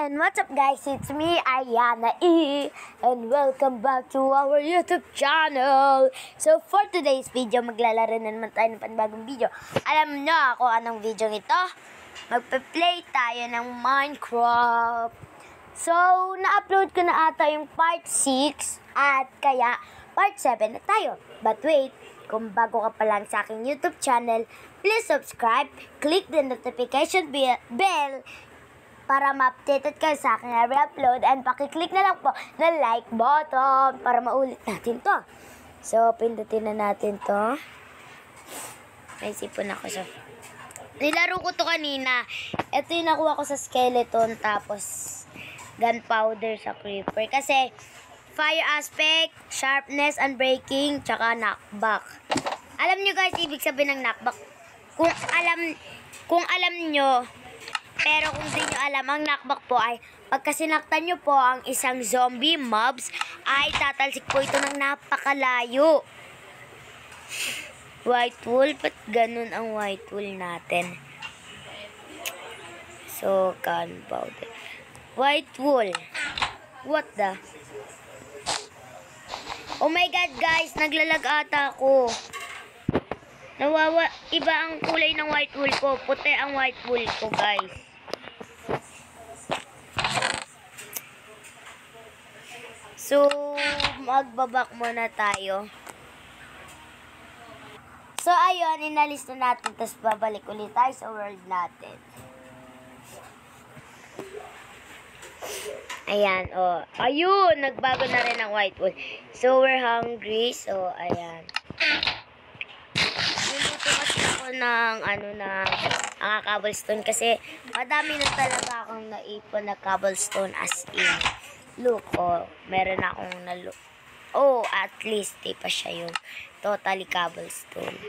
And what's up guys, it's me, Ayana E. And welcome back to our YouTube channel. So for today's video, maglalaro na naman tayo ng panibagong video. Alam nyo ako anong video ito? Magpe-play tayo ng Minecraft. So, na-upload ko na ata yung part 6 at kaya part 7 na tayo. But wait, kung bago ka pa lang sa aking YouTube channel, please subscribe, click the notification bell para ma-updated kayo sa aking every upload, and pakiclick na lang po na like button para maulit natin to. So, pindutin na natin to. May sipon ako. So, nilaro ko to kanina. Ito yung nakuha ko sa skeleton, tapos gunpowder sa creeper. Kasi, fire aspect, sharpness, unbreaking, tsaka knockback. Alam nyo guys, ibig sabihin ng knockback. Kung alam nyo, pero kung di nyo alam, ang knockback po ay pagka sinaktan nyo po ang isang zombie mobs, ay tatalsik po ito ng napakalayo. White wool, ba't ganun ang white wool natin? So, gunpowder. White wool. What the? Oh my god guys, naglalag ata ako. Iba ang kulay ng white wool ko. Puti ang white wool ko guys. So, magbabak muna tayo. So, ayun, inalis na natin. Tapos, babalik ulit tayo sa world natin. Ayan, oh. Ayun, nagbago na rin ang white wool. So, we're hungry. So, ayan. Nilito kasi ako ng, ang cobblestone. Kasi, madami na talaga akong naipon na cobblestone as in. Look, oh, meron akong oh, at least, di pa siya yung totally cobblestone.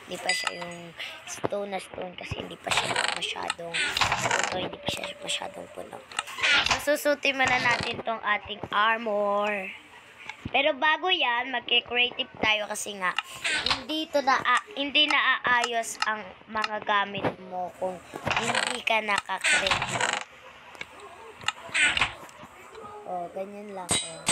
Di pa siya yung stone na stone kasi hindi pa siya masyadong puno. Masusutin muna natin tong ating armor. Pero bago yan, magke-creative tayo kasi nga, hindi naaayos ang mga gamit mo kung hindi ka nakakreative. Oh, ganyan lang. Oh.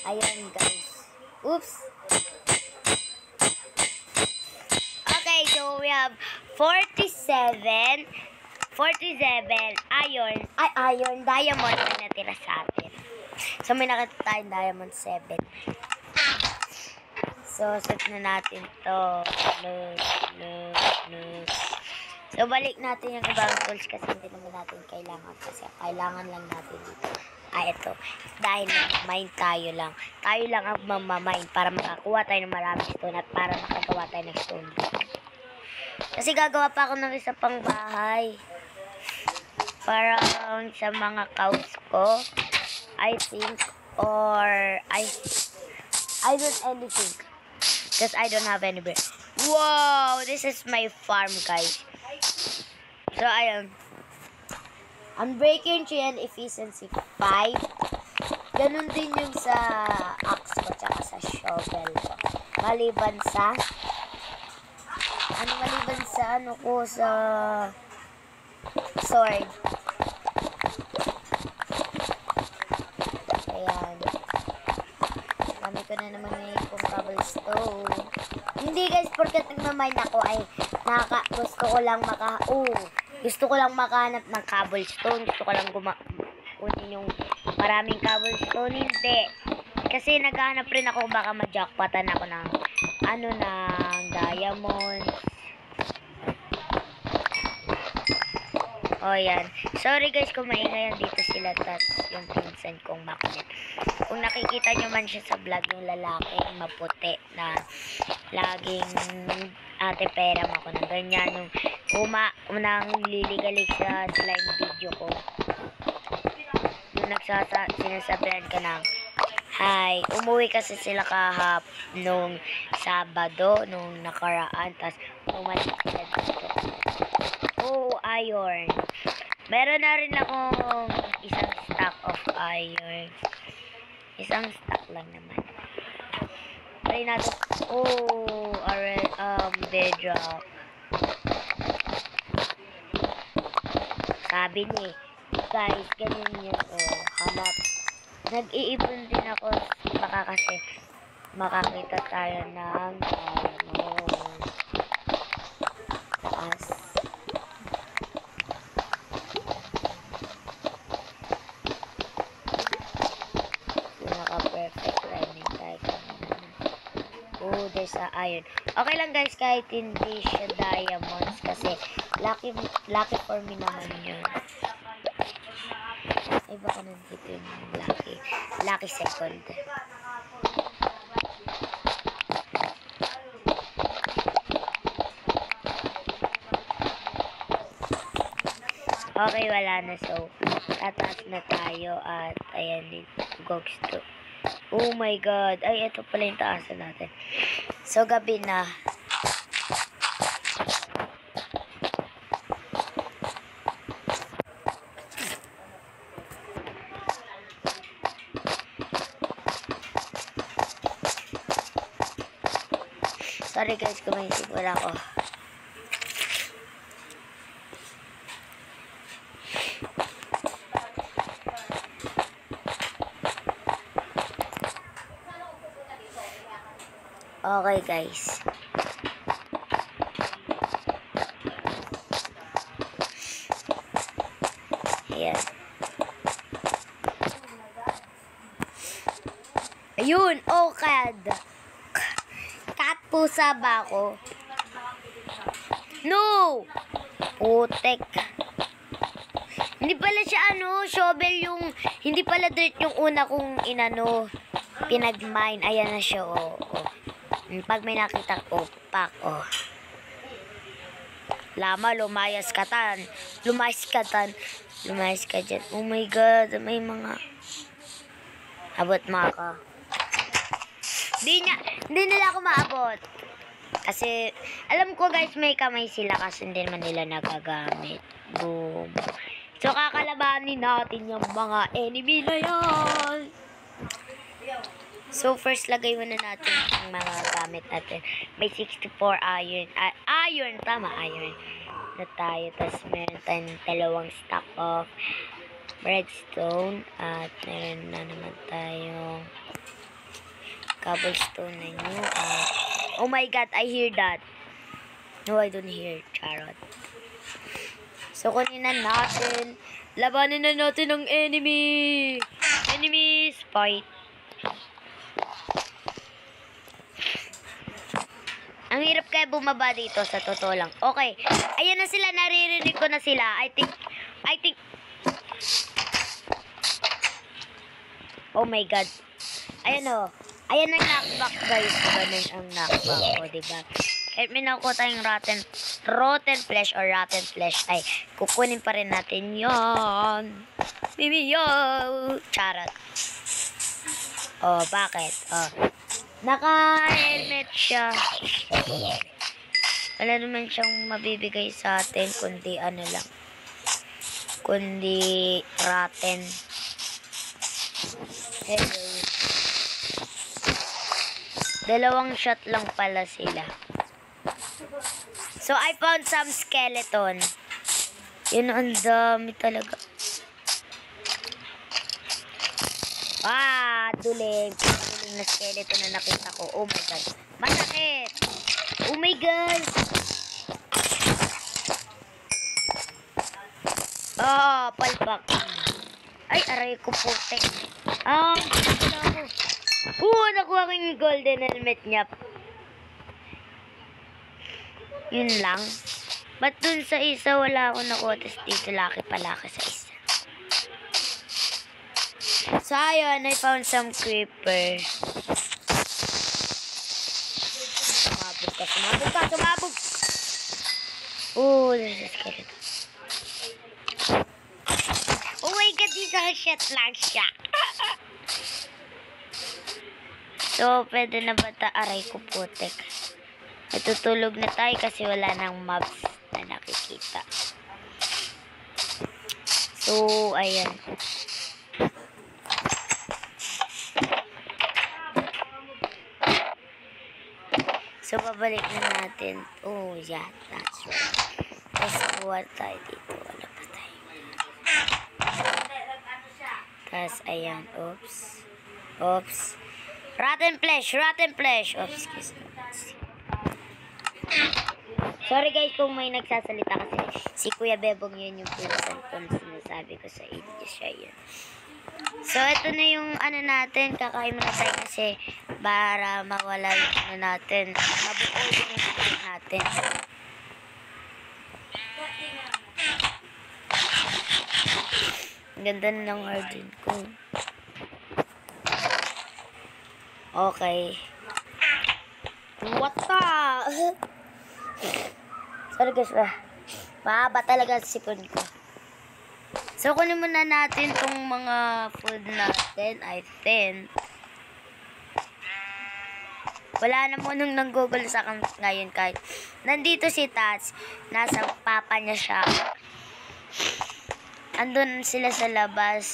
Ayan, guys. Oops. Okay, so we have 47 iron, diamond na natira sa atin. So, may nakita tayong diamond 7. So, set na natin to. So, balik natin yung ibang tools kasi hindi naman natin kailangan. Kasi kailangan lang natin dito. Ito. Dahil mine tayo lang. Tayo lang ang mamamine para makakuha tayo ng marami stone at para makagawa tayo ng stone block. Kasi gagawa pa ako ng isa pang bahay. Para sa mga cows ko. I think. Or I don't anything. Because I don't have any bread. Wow! This is my farm, guys. So, ayun. Unbreaking 3 and efficiency 5. Ganun din yung sa axe ko tsaka sa shovel ko. Maliban sa sa sword. Ayan. Kami ko na naman ngayon kung cobblestone. Hindi guys, porket nagmamine ako ay gusto ko lang makahanap ng cobblestone. Gusto ko lang kunin yung maraming cobblestone. Hindi. Kasi naghahanap rin ako baka ma-jackpotan ako ng ng diamond. Oh, yan. Sorry guys kung maingay dito sila tas yung pinsan kong maknet. Kung nakikita nyo man siya sa vlog, yung lalaki maputi na laging ate pera mo ako ng ganyan yung nang liligalig sa slime video ko. Yung sinasabihan ka ng hi, umuwi kasi sila nung Sabado, nung nakaraan, tas umalis sila dito. Oh, iron. Meron na rin akong isang stack of iron. Isang stack lang naman. Try natin. Oh, bedrock. Sabi ni, guys, ganyan yan. Oh, hanap. Nag-iipon din ako. Baka kasi makakita tayo ng taas. So, naka-perfect landing tayo kanina. Oh, there's a iron. Okay lang guys, kahit hindi siya diamonds kasi lucky for me naman yun. Ay, baka nandito yung lucky second. Okay, wala na. So, tataas na tayo at ayan, gogs to. Oh my god. Ay, ito pala yung taasan natin. So, gabi na. Sorry guys, kumaisip wala ko. Okay guys. Ayan. Ayun, okad. Cat pusa ba ako? No! Putek. Hindi pala siya shovel yung, hindi pala dirt yung una kong pinag-mine. Ayan na siya, oh. Pag may nakita ko, pak, oh. Lama, lumayas ka tan. Lumayas ka dyan. Oh my god, may mga... Abot mga ka. Hindi nila ako maabot. Kasi, alam ko guys, may kamay sila kasi hindi naman nila nagagamit. Boom. So, kakalabanin natin yung mga enemy na yan. So, first, lagay muna natin ang mga gamit natin. May 64 iron. Iron na tayo. Tapos, meron tayong 2 stack of redstone. At, meron na naman tayong cobblestone na new. Oh my god, I hear that. No, I don't hear. Charot. So, kunin na natin. Labanin na natin ang enemy. Enemies, fight. Ang hirap kaya bumaba dito, sa totoo lang. Okay. Ayan na sila, naririnig ko na sila. I think. Oh my god. Ayan o. Ayan ang knockback guys. Ganun ang knockback ko, diba? Kahit may nakuha tayong rotten flesh or rotten flesh, ay kukunin pa rin natin yon. Mimi yo. Charot. Oh, bakit? Oh. Naka-helmet siya. Wala naman siyang mabibigay sa atin, kundi kundi rotten. Hello. 2 shot lang pala sila. So, I found some skeleton. Yun, ang dami talaga. Duling na skeleton na nakita ko. Oh my god. Masakit. Oh my god. Palpak. Ay, aray ko putek. Nakuha ko yung golden helmet niya. Yun lang. Ba't dun sa isa wala akong nakuha? Tapos dito laki sa isa. So, ayun, I found some creeper. Sumabog! Oh, there's a skeleton. Oh my god, isang shot lang siya. So, pwede na ba aray ko putek. Natutulog na tayo kasi wala nang mobs na nakikita. So, ayan. So, babalik na natin. Oh, yeah, that's right. Let's kuha tayo dito. Wala pa tayo. Tas, ayan. Oops. Oops. Rotten flesh. Oops, excuse me. Sorry guys kung may nagsasalita kasi si Kuya Bebong yun yung pinsan ko na sinasabi ko sa inyo siya yun. So, ito na yung ano natin. Kakain muna tayo kasi para mawala yung ano natin. Mabuo yung ano natin. Ang ganda na ng hardin ko. Okay. What the? Sorry guys ba. Mahaba talaga ang sipon ko. So, kunin muna natin tong mga food natin, I think. Wala na mo nung nang-google sa akin ngayon kahit nandito si Tats, nasa papa niya siya. Andun sila sa labas.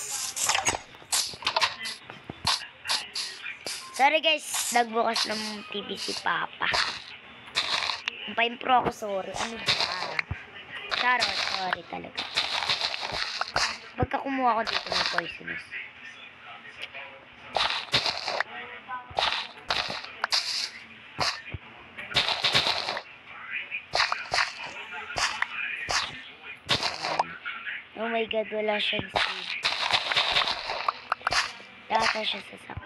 Sorry guys, nagbukas ng TV si Papa. Pa-impro ako, sorry. Ano ba? Charot, sorry talaga. Pagka kumuha ko dito ng poisonous. Oh my god, wala siyang seed. Data siya sa sakit.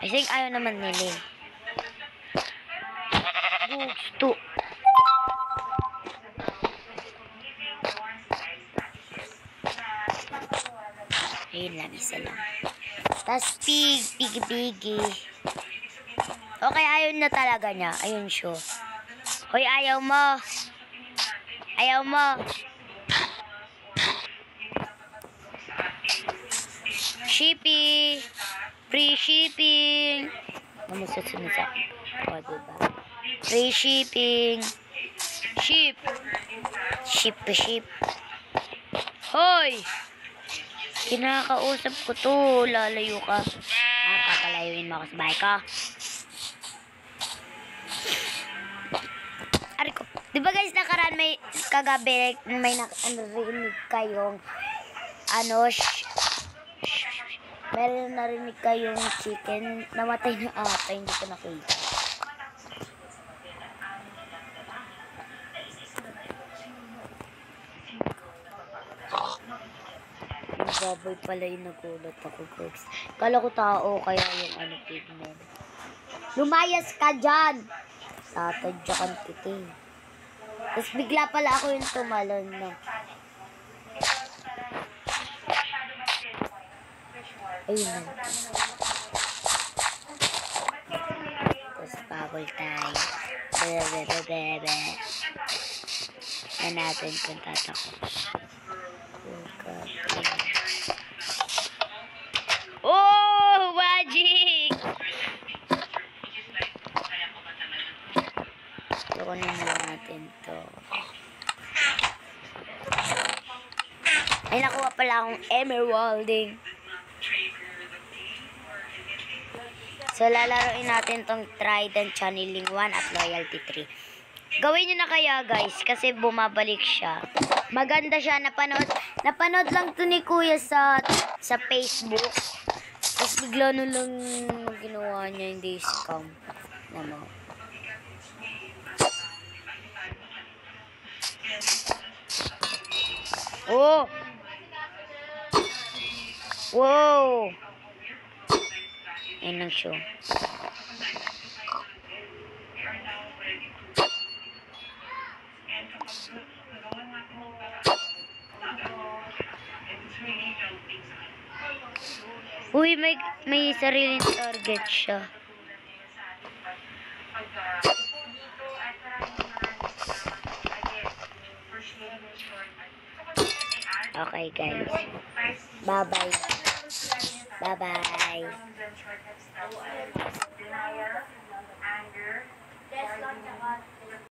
I think ayaw naman nila. Gusto. Ayun lang, isa lang. Tas pigi. Okay, ayaw na talaga niya. Ayun siya. Hoy, ayaw mo. Ayaw mo. Shipping. Free shipping. Ano susunod sa akin? O, diba? Free shipping. Ship. Ship. Hoy! Kinakausap ko to. Lalayo ka. Papalayuin mo ako sa bahay ka. Ari ko. Diba guys, nakaraan may kagabi may narinig kayong meron narinig kayong chicken. Namatay na ata. Hindi ko nakita. Baboy pala yung nagulat ako, guys. Kala ko tao, kaya yung pigment. Lumayas ka dyan! Tatadyakan kita eh. Tapos bigla pala ako yung tumalon na. Ayun na. Tapos bubble tayo. Bebe. Na natin kung tatako. Oh, magic! Kunin na natin to. Ay, nakuha pala akong emeralding. So, lalaroin natin tong Trident Channeling 1 at Loyalty 3. Gawin nyo na kaya, guys, kasi bumabalik siya. Maganda siya. Napanood lang to ni Kuya sa Facebook. Tapos bigla na lang ginawa niya, hindi scam. Oh! Wow! Ayun lang siya. Uy, may sariling target siya. Okay, guys. Bye-bye. Bye-bye.